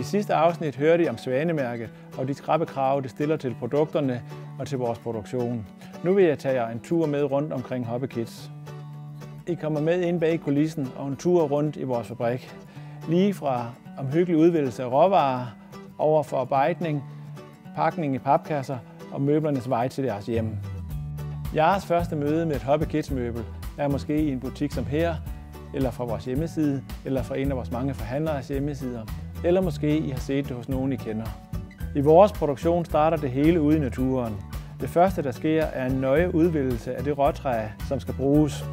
I sidste afsnit hørte I om Svanemærket og de skrappe krav, det stiller til produkterne og til vores produktion. Nu vil jeg tage jer en tur med rundt omkring Hoppe Kids. I kommer med ind bag kulissen og en tur rundt i vores fabrik. Lige fra omhyggelig udvælgelse af råvarer, over forarbejdning, pakning i papkasser og møblernes vej til jeres hjem. Jeres første møde med et Hoppe Kids møbel er måske i en butik som her, eller fra vores hjemmeside, eller fra en af vores mange forhandleres hjemmesider, eller måske I har set det hos nogen I kender. I vores produktion starter det hele ude i naturen. Det første der sker er en nøje udvælgelse af det råtræ, som skal bruges.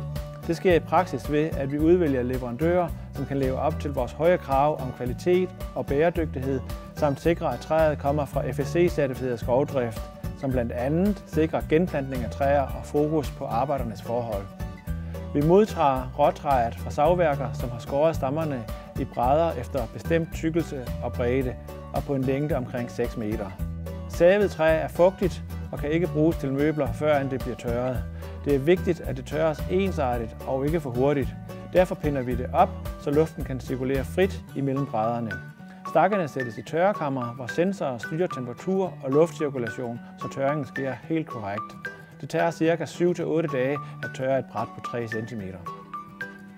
Det sker i praksis ved, at vi udvælger leverandører, som kan leve op til vores høje krav om kvalitet og bæredygtighed, samt sikre, at træet kommer fra FSC-certificeret skovdrift, som blandt andet sikrer genplantning af træer og fokus på arbejdernes forhold. Vi modtager råtræet fra savværker, som har skåret stammerne i brædder efter bestemt tykkelse og bredde og på en længde omkring 6 meter. Savet træ er fugtigt og kan ikke bruges til møbler, før det bliver tørret. Det er vigtigt, at det tørres ensartet og ikke for hurtigt. Derfor pinder vi det op, så luften kan cirkulere frit imellem brædderne. Stakkerne sættes i tørrekammer, hvor sensorer styrer temperatur og luftcirkulation, så tørringen sker helt korrekt. Det tager ca. 7-8 dage at tørre et bræt på 3 cm.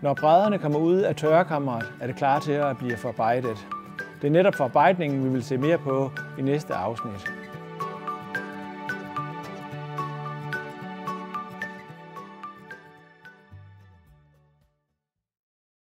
Når brædderne kommer ud af tørrekammeret, er det klar til at blive forarbejdet. Det er netop forarbejdningen, vi vil se mere på i næste afsnit.